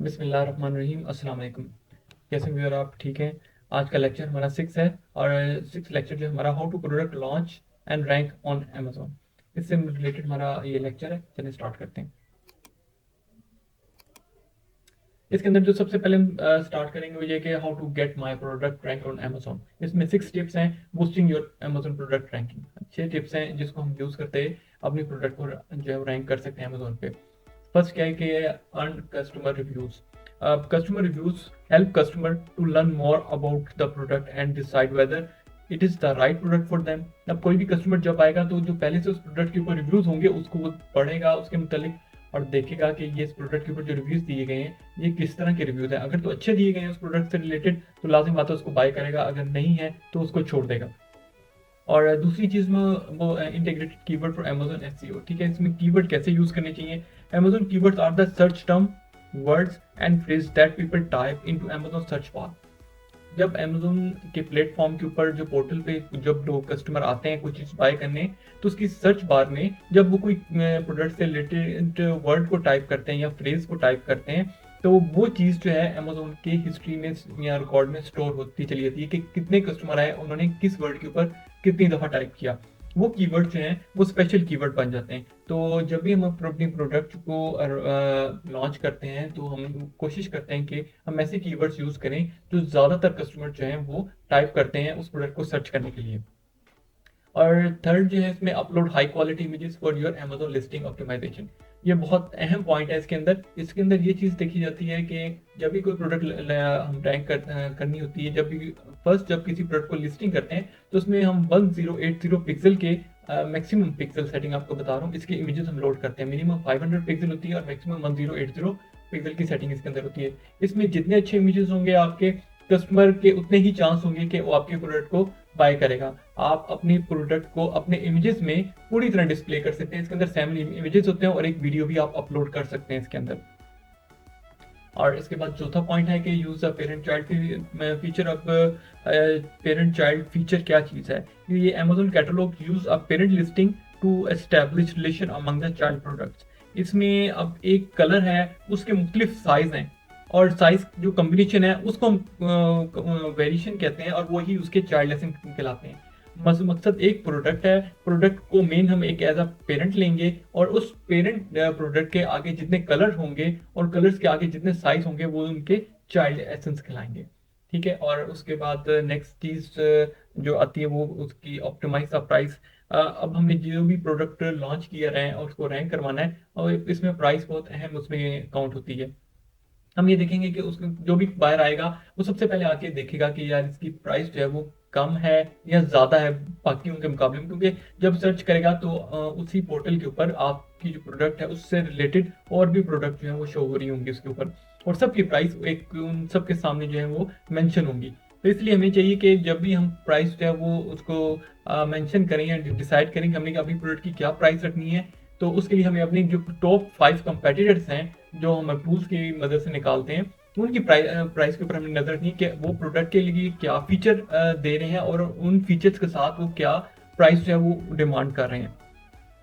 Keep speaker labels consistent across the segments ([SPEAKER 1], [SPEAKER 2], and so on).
[SPEAKER 1] बिस्मिल्लाहिर्रहमानिर्रहीम, अस्सलाम वालेकुम। कैसे हो यार, आप ठीक हैं? आज का लेक्चर हमारा 6 है और 6 लेक्चर जो हमारा how to product launch and rank on Amazon, इससे रिलेटेड हमारा ये लेक्चर है। चलिए स्टार्ट करते हैं। इसके अंदर जो सबसे पहले हम स्टार्ट करेंगे वो ये कि how to get my product rank on Amazon. इसमें 6 टिप्स हैं boosting your Amazon product ranking. 6 tips हैं जिसको हम यूज़ करते हैं अपनी प्रोडक्ट को जो है रैंक कर सकते हैं अमेजोन पे। फर्स्ट क्या है कि earn customer reviews. Customer reviews help customer to learn more about the product and decide whether it is the right product for them. अब कोई भी कस्टमर जब आएगा तो जो पहले से उस प्रोडक्ट के ऊपर रिव्यूज होंगे उसको वो पढ़ेगा उसके मुतालिक और देखेगा कि ये इस प्रोडक्ट के ऊपर जो रिव्यूज दिए गए हैं ये किस तरह के रिव्यूज हैं। अगर तो अच्छे दिए गए हैं उस प्रोडक्ट से रिलेटेड तो लाजिम बात है उसको बाय करेगा, अगर नहीं है तो उसको छोड़ देगा। और दूसरी चीज़ में वो integrated keyword for Amazon SEO. ठीक है, इसमें कीवर्ड कैसे यूज करने चाहिए। Amazon keywords are the search term words and phrase that people type into Amazon search bar. जब अमेजोन के प्लेटफॉर्म के ऊपर जो पोर्टल पे जब लोग कस्टमर आते हैं कुछ चीज़ बाय करने तो उसकी सर्च बार में जब वो कोई प्रोडक्ट से रिलेटेड वर्ड को टाइप करते हैं या फ्रेज को टाइप करते हैं तो वो चीज़ जो है अमेजोन के हिस्ट्री में या रिकॉर्ड में स्टोर होती चली जाती है कि कितने कस्टमर आए, उन्होंने किस वर्ड के ऊपर कितनी दफ़ा टाइप किया। वो कीवर्ड जो हैं वो स्पेशल कीवर्ड बन जाते हैं। तो जब भी हम अपनी प्रोडक्ट को लॉन्च करते हैं तो हम कोशिश करते हैं कि हम ऐसे कीवर्ड्स यूज़ करें जो ज़्यादातर कस्टमर जो हैं वो टाइप करते हैं उस प्रोडक्ट को सर्च करने के लिए। और थर्ड जो है इसमें upload high quality images for your Amazon listing optimization. ये बहुत अहम पॉइंट है इसके अंदर ये चीज़ देखी जाती है कि जब भी कोई प्रोडक्ट हम रैंक करनी होती है, जब किसी प्रोडक्ट को लिस्टिंग करते हैं तो उसमें हम 1080 पिक्सल के मैक्सिमम पिक्सल सेटिंग आपको बता रहा हूँ, इसके इमेजेस हम लोड करते हैं। मिनिमम 500 पिक्सल होती है और मैक्सिमम 1080 पिक्सल की सेटिंग इसके अंदर होती है। इसमें जितने अच्छे इमेजेस होंगे आपके कस्टमर के उतने ही चांस होंगे कि वो आपके प्रोडक्ट को बाय करेगा। आप अपनी प्रोडक्ट को अपने इमेजेस में पूरी तरह डिस्प्ले कर सकते हैं। इसके अंदर सैम्पल इमेजेस होते हैं और एक वीडियो भी आप अपलोड कर सकते हैं इसके अंदर। और इसके बाद चौथा पॉइंट है कि use a parent child feature. अब पेरेंट चाइल्ड फीचर क्या चीज़ है? ये Amazon catalogue use a parent listing to establish relation among the child products. इसमें अब एक कलर है उसके मुख्तलिफ साइज हैं और साइज जो कम्बिनेशन है उसको हम वेरिएशन कहते हैं और वही उसके चाइल्ड लेसन कहलाते हैं। मकसद एक प्रोडक्ट है, प्रोडक्ट को मेन हम एक एज अ पेरेंट लेंगे और उस पेरेंट प्रोडक्ट के आगे जितने कलर होंगे और कलर्स के आगे जितने साइज होंगे वो उनके चाइल्ड एसेंस कहलाएंगे। ठीक है, और उसके बाद नेक्स्ट चीज जो आती है वो उसकी ऑप्टिमाइज द प्राइस। अब हमने जो भी प्रोडक्ट लॉन्च किया है और उसको रैंक करवाना है और इसमें प्राइस बहुत अहम उसमें काउंट होती है। हम ये देखेंगे कि उसको जो भी बायर आएगा वो सबसे पहले आके देखेगा कि यार इसकी प्राइस जो है वो कम है या ज़्यादा है बाकियों के मुकाबले में, क्योंकि जब सर्च करेगा तो उसी पोर्टल के ऊपर आपकी जो प्रोडक्ट है उससे रिलेटेड और भी प्रोडक्ट जो है वो शो हो रही होंगी उसके ऊपर और सबकी प्राइस एक उन सबके सामने जो है वो मेंशन होंगी। तो इसलिए हमें चाहिए कि जब भी हम प्राइस जो है वो उसको मेंशन करें या डिसाइड करें कि हमने अभी प्रोडक्ट की क्या प्राइस रखनी है, तो उसके लिए हमें अपनी जो टॉप 5 कंपेटिटर्स हैं जो हम टूल्स की मदद से निकालते हैं उनकी प्राइस के ऊपर हमने नजर रखनी है कि वो प्रोडक्ट के लिए क्या फीचर दे रहे हैं और उन फीचर्स के साथ वो क्या प्राइस जो है वो डिमांड कर रहे हैं।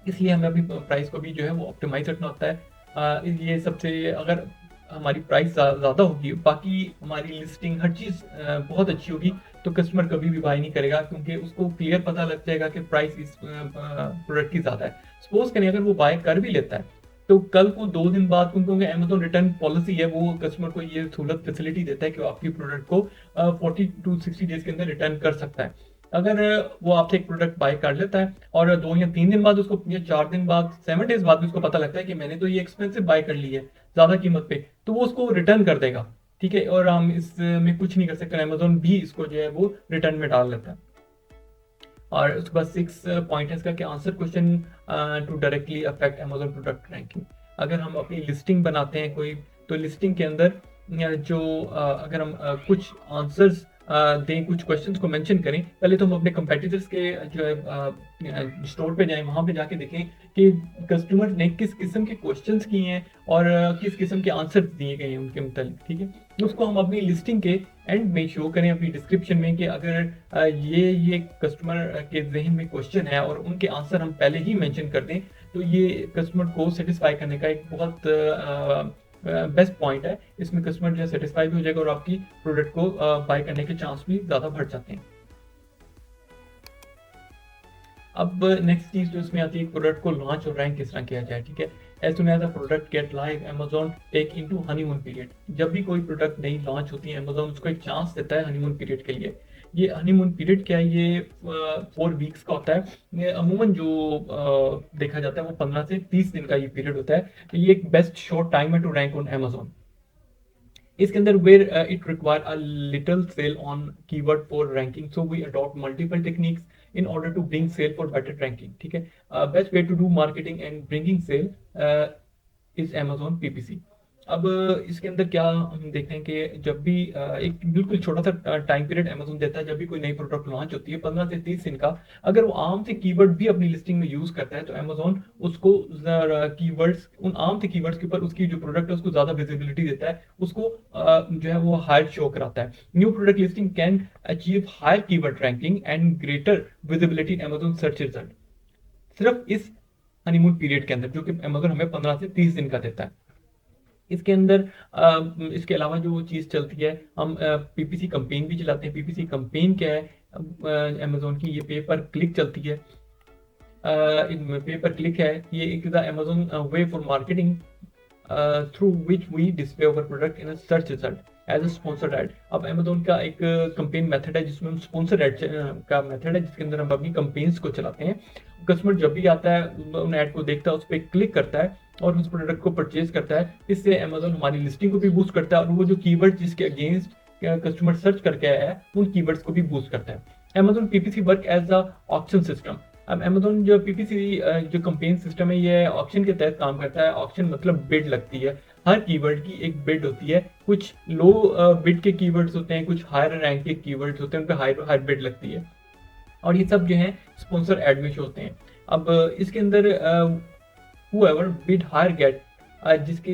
[SPEAKER 1] इसलिए हमें अपनी प्राइस को भी जो है वो ऑप्टिमाइज रखना होता है। ये सबसे अगर हमारी प्राइस ज़्यादा होगी, बाकी हमारी लिस्टिंग हर चीज़ बहुत अच्छी होगी तो कस्टमर कभी भी बाय नहीं करेगा क्योंकि उसको क्लियर पता लग जाएगा कि प्राइस इस प्रोडक्ट की ज़्यादा है। सपोज करें अगर वो बाय कर भी लेता है तो कल को 2 दिन बाद, क्योंकि अमेजोन रिटर्न पॉलिसी है, वो कस्टमर को ये सहूलत फैसिलिटी देता है कि वो आपकी प्रोडक्ट को 40 to 60 डेज के अंदर रिटर्न कर सकता है। अगर वो आपसे एक प्रोडक्ट बाय कर लेता है और 2 या 3 दिन बाद उसको या 4 दिन बाद 7 डेज बाद भी उसको पता लगता है कि मैंने तो ये एक्सपेंसिव बाय कर ली है ज़्यादा कीमत पे, तो वो उसको रिटर्न कर देगा। ठीक है, और हम इसमें कुछ नहीं कर सकते, अमेजोन भी इसको जो है वो रिटर्न में डाल लेता है। और उसके बाद 6 पॉइंट है इसका कि answer question to directly affect Amazon product ranking. अगर हम अपनी लिस्टिंग बनाते हैं कोई, तो लिस्टिंग के अंदर जो अगर हम कुछ आंसर्स दें, कुछ क्वेश्चंस को मेंशन करें, पहले तो हम अपने कंपेटिटर्स के जो है स्टोर पे जाएं, वहां पे जाके देखें कि कस्टमर ने किस किस्म के क्वेश्चंस किए हैं और किस किस्म के आंसर दिए गए हैं उनके मुतालिक। ठीक है, तो उसको हम अपनी लिस्टिंग के एंड में शो करें अपनी डिस्क्रिप्शन में कि अगर ये कस्टमर के जहन में क्वेश्चन है और उनके आंसर हम पहले ही मेंशन कर दें तो ये कस्टमर को सेटिस्फाई करने का एक बहुत बेस्ट पॉइंट है। इसमें कस्टमर जो है सेटिस्फाई भी हो जाएगा और आपकी प्रोडक्ट को बाय करने के चांस भी ज़्यादा बढ़ जाते हैं। अब नेक्स्ट चीज जो इसमें आती है, प्रोडक्ट को लॉन्च और रैंक किस तरह किया जाए, ठीक है। As soon as a product get live Amazon take into honeymoon period. जब भी कोई प्रोडक्ट नई लॉन्च होती है, अमेजोन उसको एक चांस देता है हनीमून पीरियड के लिए। ये हनीमून पीरियड क्या है, ये 4 वीक्स का होता है। ये अमूमन जो देखा जाता है वो 15 से 30 दिन का ये पीरियड होता है। ये एक बेस्ट शॉर्ट टाइम है टू रैंक ऑन अमेजोन। इसके अंदर where it require a little sale on keyword for ranking, so we adopt multiple techniques in order to bring sale for better ranking, ठीक है। Best way to do marketing and bringing sale is Amazon PPC. अब इसके अंदर क्या हम देखते हैं कि जब भी एक बिल्कुल छोटा सा टाइम पीरियड अमेजोन देता है, जब भी कोई नई प्रोडक्ट लॉन्च होती है 15 से 30 दिन का, अगर वो आम से कीवर्ड भी अपनी लिस्टिंग में यूज करता है तो अमेजोन उसको कीवर्ड्स, उन आम से कीवर्ड्स के ऊपर उसकी जो प्रोडक्ट है उसको ज्यादा विजिबिलिटी देता है, उसको जो है वो हायर शो कराता है। New product listing can achieve higher keyword ranking and greater visibility in Amazon search result, सिर्फ इस हनीमून पीरियड के अंदर, जो कि अमेजोन हमें 15 से 30 दिन का देता है। इसके अंदर इसके अलावा जो चीज़ चलती है, हम पीपीसी कंपेन भी चलाते हैं। पीपीसी कंपेन क्या है, अमेजोन की ये पे पर क्लिक चलती है। पे पर क्लिक है, ये एक Amazon way for marketing through which we display our product in search result as a sponsored ad. अब अमेजोन का एक कंपेन मेथड है जिसमें हम स्पॉन्सर्ड एड का मेथड है, जिसके अंदर हम अपनी कंपेन्स को चलाते हैं। कस्टमर जब भी आता है उन ऐड को देखता है, उस पर क्लिक करता है और उस प्रोडक्ट को परचेज करता है। इससे अमेजोन हमारी लिस्टिंग को भी बूस्ट करता है और वो जो कीवर्ड जिसके अगेंस्ट कस्टमर सर्च करके आया है उन कीवर्ड्स को भी बूस्ट करता है। Amazon PPC work as a auction system. अब अमेजोन जो पीपीसी जो कंपेन सिस्टम है, ये ऑक्शन के तहत काम करता है। ऑक्शन मतलब बिड लगती है, हर कीवर्ड की एक बिड होती है। कुछ लो बिड के कीवर्ड्स होते हैं, कुछ हायर रैंक के कीवर्ड्स होते हैं, उन पर हायर बिड लगती है और ये सब जो है स्पॉन्सर एड में होते हैं। अब इसके अंदर whoever bid higher get, जिसकी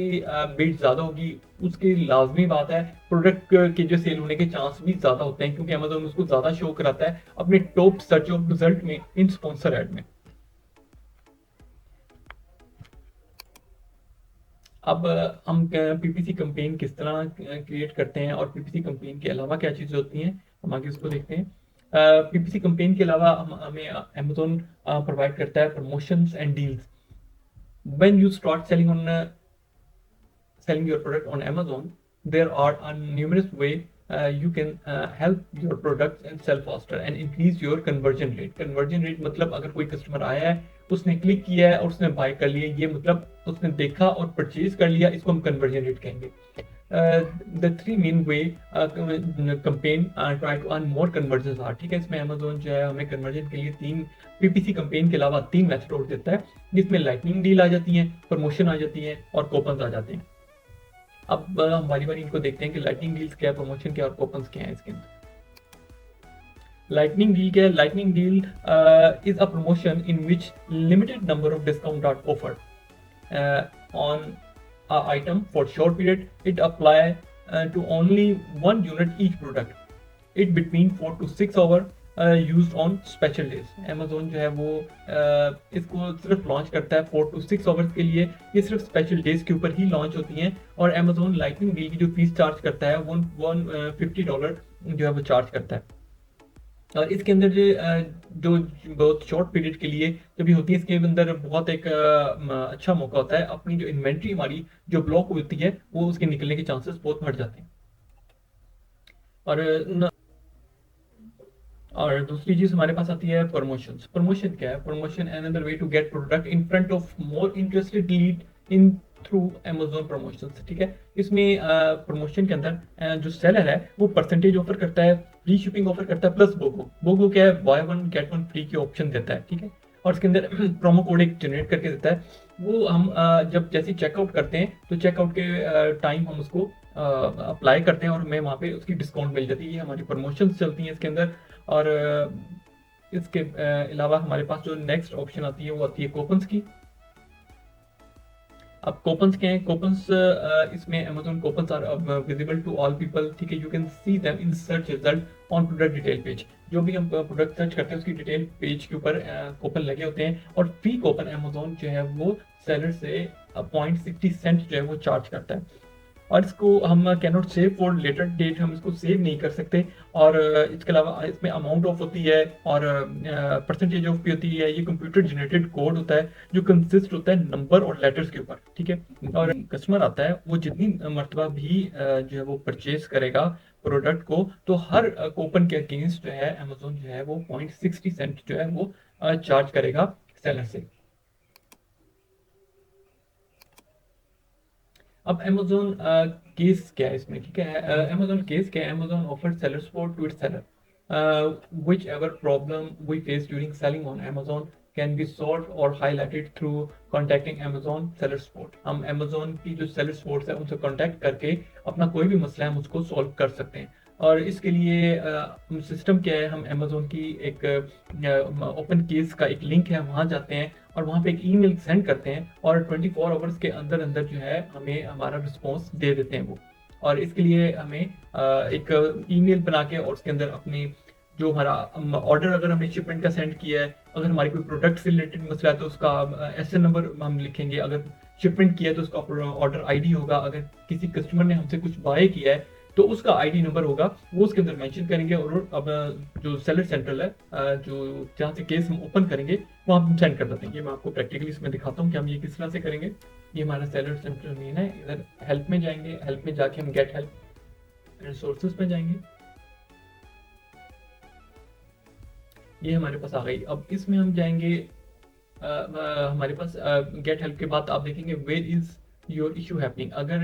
[SPEAKER 1] बिड ज्यादा होगी उसकी लाजमी बात है प्रोडक्ट के जो सेल होने के चांस भी ज्यादा होते हैं, क्योंकि अमेजोन उसको ज्यादा शो कराता है अपने टॉप सर्च ऑफ रिजल्ट में इन स्पॉन्सर एड में। अब हम पीपीसी कंपेन किस तरह क्रिएट करते हैं और पीपीसी कंपेन के अलावा क्या चीजें होती हैं, हम आगे उसको देखते हैं। पीपीसी कंपेन के अलावा हमें अमेजोन प्रोवाइड करता है promotions and deals. When you start selling your product on Amazon, there are a numerous way you can help your products and sell faster and increase your conversion rate. Conversion rate मतलब अगर कोई customer आया है, उसने click किया है और उसने बाय कर लिया, ये मतलब उसने देखा और परचेज कर लिया, इसको हम कन्वर्जन रेट कहेंगे। The 3 main way campaign try to earn more conversion are, ठीक है। इसमें अमेजोन जो है हमें कन्वर्जन के लिए 3 पीपीसी कंपेन के अलावा 3 मेथड और देता है, जिसमें लाइटनिंग डील आ जाती है, प्रमोशन आ जाती है और कूपन्स आ जाते हैं। अब हम बारी बारी इनको देखते हैं कि लाइटनिंग डील्स क्या है, प्रमोशन क्या है और कूपन्स क्या है। इसके अंदर लाइटनिंग डील क्या है? Lightning deal is a promotion in which limited number of discount are offered on a item for short period. It apply to only 1 unit each product. It between 4 to 6 hour used on special days. Amazon जो है वो इसको सिर्फ launch करता है 4 to 6 hours के लिए। ये सिर्फ स्पेशल डेज के ऊपर ही लॉन्च होती हैं और अमेजोन लाइटनिंग डील की जो फीस चार्ज करता है $150 जो है वो चार्ज करता है। और इसके अंदर जो बहुत शॉर्ट पीरियड के लिए जो भी होती है, इसके अंदर बहुत एक अच्छा मौका होता है। अपनी जो इन्वेंट्री हमारी जो ब्लॉक होती है वो उसके निकलने के चांसेस बहुत बढ़ जाते हैं। और दूसरी चीज हमारे पास आती है प्रमोशंस। प्रमोशन क्या है? Promotion another way to get product in front of more interested lead in through Amazon promotions, ठीक है। इसमें प्रमोशन के अंदर जो सेलर है वो परसेंटेज ऑफर करता है, फ्री शिपिंग ऑफर करता है, प्लस बोगो क्या है, बाय 1 गेट 1 फ्री के ऑप्शन देता है, ठीक है। और इसके अंदर प्रोमो कोड एक जनरेट करके देता है। वो हम जब जैसे चेकआउट करते हैं तो चेकआउट के टाइम हम उसको अप्लाई करते हैं और हमें वहाँ पे उसकी डिस्काउंट मिल जाती है। ये हमारी प्रमोशंस चलती हैं इसके अंदर। और इसके अलावा हमारे पास जो नेक्स्ट ऑप्शन आती है वो आती है कूपन्स की। अब कूपन्स क्या है? कूपन्स इसमें Amazon coupons are visible to all people, ठीक है। You can see them in search result on product detail page. जो भी हम प्रोडक्ट सर्च करते हैं उसकी डिटेल पेज के ऊपर कूपन लगे होते हैं और फ्री कूपन अमेजोन जो है वो सेलर से 0.60 सेंट जो है वो चार्ज करता है, और इसको हम can not save for later date, हम इसको सेव नहीं कर सकते। और इसके अलावा इसमें अमाउंट ऑफ होती है और परसेंटेज ऑफ भी होती है। ये कंप्यूटर जनरेटेड कोड होता है जो कंसिस्ट होता है नंबर और लेटर्स के ऊपर, ठीक है। और कस्टमर आता है, वो जितनी मरतबा भी जो है वो परचेज करेगा प्रोडक्ट को, तो हर कूपन के अगेंस्ट जो है अमेजोन जो है वो 0.60 सेंट जो है वो चार्ज करेगा सेलर से। अब अमेजोन केस क्या है इसमें, ठीक है। अमेजोन केस क्या है? Amazon offer seller support to its seller, whichever problem we face during selling on Amazon can be solve or highlighted through contacting Amazon seller support. हम अमेजोन की जो सेलर सपोर्ट है उनसे contact करके अपना कोई भी मसला है हम उसको सॉल्व कर सकते हैं। और इसके लिए सिस्टम क्या है, हम अमेजोन की एक ओपन केस का एक लिंक है, वहाँ जाते हैं और वहाँ पे एक ईमेल सेंड करते हैं, और 24 आवर्स के अंदर अंदर जो है हमें हमारा रिस्पॉन्स दे देते हैं वो। और इसके लिए हमें एक ईमेल बना के और उसके अंदर अपनी जो हमारा ऑर्डर, अगर हमने शिपमेंट का सेंड किया है, अगर हमारी कोई प्रोडक्ट से रिलेटेड मसला है तो उसका एसएन नंबर हम लिखेंगे, अगर शिपमेंट किया है तो उसका ऑर्डर आईडी होगा, अगर किसी कस्टमर ने हमसे कुछ बाय किया है तो उसका आईडी नंबर होगा, वो उसके अंदर मेंशन करेंगे। और अब जो सेलर सेंट्रल है, जो जहाँ से केस हम ओपन करेंगे वहाँ हम सेंड कर देते हैं। ये मैं आपको प्रैक्टिकली इसमें दिखाता हूँ कि हम ये किस तरह से करेंगे। ये हमारा सेलर सेंट्रल मेन है, इधर हेल्प में जाएंगे, हेल्प में जाके हम गेट हेल्प रिसोर्सेज में जाएंगे, ये हमारे पास आ गई। अब इसमें हम जाएंगे, हमारे पास गेट हेल्प के बाद आप देखेंगे where is your issue happening. अगर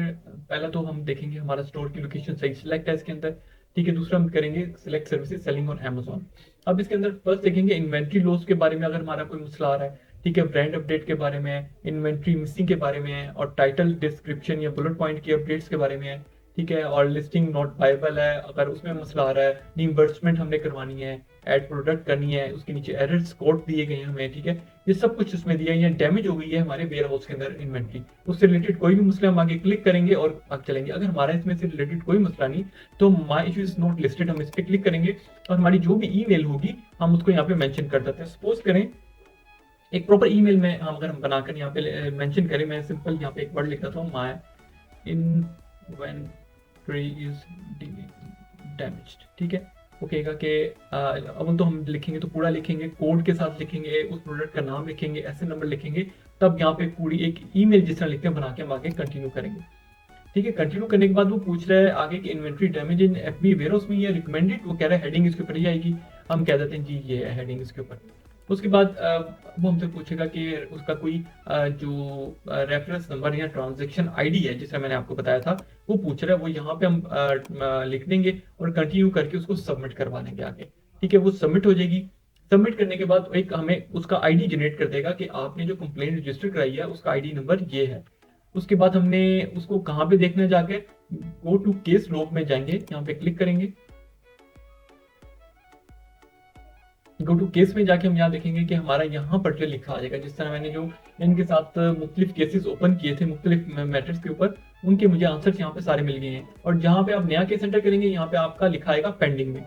[SPEAKER 1] पहला तो हम देखेंगे हमारा स्टोर की लोकेशन सही सिलेक्ट है इसके अंदर, ठीक है। दूसरा हम करेंगे select services selling on Amazon. अब इसके अंदर फर्स्ट देखेंगे इन्वेंट्री लॉस के बारे में, अगर हमारा कोई मसला आ रहा है, ठीक है। ब्रांड अपडेट के बारे में है, इन्वेंट्री मिसिंग के बारे में है, और टाइटल डिस्क्रिप्शन या बुलेट पॉइंट की अपडेट्स के बारे में है, ठीक है। और लिस्टिंग नॉट बायबल है, अगर उसमें मसला आ रहा है, रिइंबर्समेंट हमने करवानी है, ऐड प्रोडक्ट करनी है, उसके नीचे एरर्स कोड दिए गए हैं हमें, ठीक है। ये सब कुछ उसमें दिया है, या डैमेज हो गई है हमारे वेयर हाउस के अंदर इन्वेंट्री, उससे रिलेटेड कोई भी मसला हम आगे क्लिक करेंगे और आगे चलेंगे। अगर हमारा इसमें से रिलेटेड कोई मसला नहीं तो my issue is not listed, हम इस पर क्लिक करेंगे और हमारी जो भी ईमेल होगी हम उसको यहाँ पे मेंशन कर देते हैं। सपोज करें एक प्रॉपर ईमेल में हम अगर हम बनाकर यहाँ पे मेंशन करें, मैं सिंपल यहाँ पे एक वर्ड लिख देता हूँ, माई इन्वेंट्री इज डैमेज्ड, ठीक है। वो कहेगा कि अब तो हम लिखेंगे तो पूरा लिखेंगे, कोड के साथ लिखेंगे, उस प्रोडक्ट का नाम लिखेंगे, ऐसे नंबर लिखेंगे, तब यहाँ पे पूरी एक ईमेल जिस तरह लिखते हैं बना के हम आगे कंटिन्यू करेंगे, ठीक है। कंटिन्यू करने के बाद वो पूछ रहा है आगे कि inventory damage in FB warehouse में, ये रिकमेंडेड, वो कह रहा है हेडिंग इसके ऊपर ही आएगी, हम कह देते हैं जी ये है हेडिंग इसके ऊपर। उसके बाद वो हमसे पूछेगा कि उसका कोई जो रेफरेंस नंबर या ट्रांजैक्शन आईडी है, जिसका मैंने आपको बताया था, वो पूछ रहा है, वो यहाँ पे हम लिख देंगे और कंटिन्यू करके उसको सबमिट करवा देंगे आगे, ठीक है। वो सबमिट हो जाएगी। सबमिट करने के बाद एक हमें उसका आईडी जनरेट कर देगा कि आपने जो कंप्लेंट रजिस्टर कराई है उसका आईडी नंबर ये है। उसके बाद हमने उसको कहाँ पे देखना, जाके गो टू केस लॉग में जाएंगे, यहाँ पे क्लिक करेंगे, गो टू केस में जाके हम यहाँ देखेंगे कि हमारा यहाँ पर जो लिखा आ जाएगा, जिस तरह मैंने जो इनके साथ मुख्तलिफ केसेस ओपन किए थे मुख्तलिफ मैटर्स के ऊपर, उनके मुझे आंसर्स यहाँ पे सारे मिल गए हैं। और जहाँ पे आप नया केस एंटर करेंगे यहाँ पे आपका लिखा आएगा पेंडिंग में,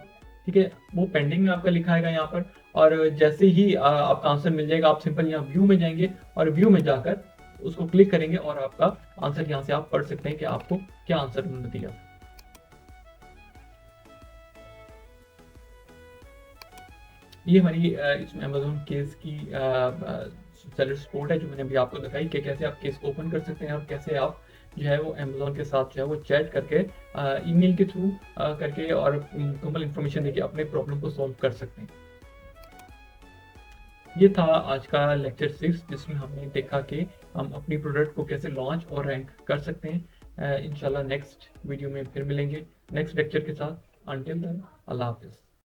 [SPEAKER 1] ठीक है। वो पेंडिंग में आपका लिखा आएगा यहाँ पर, और जैसे ही आपका आंसर मिल जाएगा आप सिंपल यहाँ व्यू में जाएंगे और व्यू में जाकर उसको क्लिक करेंगे और आपका आंसर यहाँ से आप पढ़ सकते हैं कि आपको क्या आंसर उन्होंने दिया। ये हमारी इसमें अमेजोन केस की सेलर सपोर्ट है जो मैंने अभी आपको दिखाई कि कैसे आप केस को ओपन कर सकते हैं और कैसे आप जो है वो अमेजोन के साथ जो है वो चैट करके ईमेल के थ्रू करके और मुकम्मल इंफॉर्मेशन देके अपने प्रॉब्लम को सॉल्व कर सकते हैं। ये था आज का लेक्चर 6, जिसमें हमने देखा कि हम अपनी प्रोडक्ट को कैसे लॉन्च और रैंक कर सकते हैं। इंशाल्लाह नेक्स्ट वीडियो में फिर मिलेंगे नेक्स्ट लेक्चर के साथ। अंटिल देन अल्लाह हाफिज़।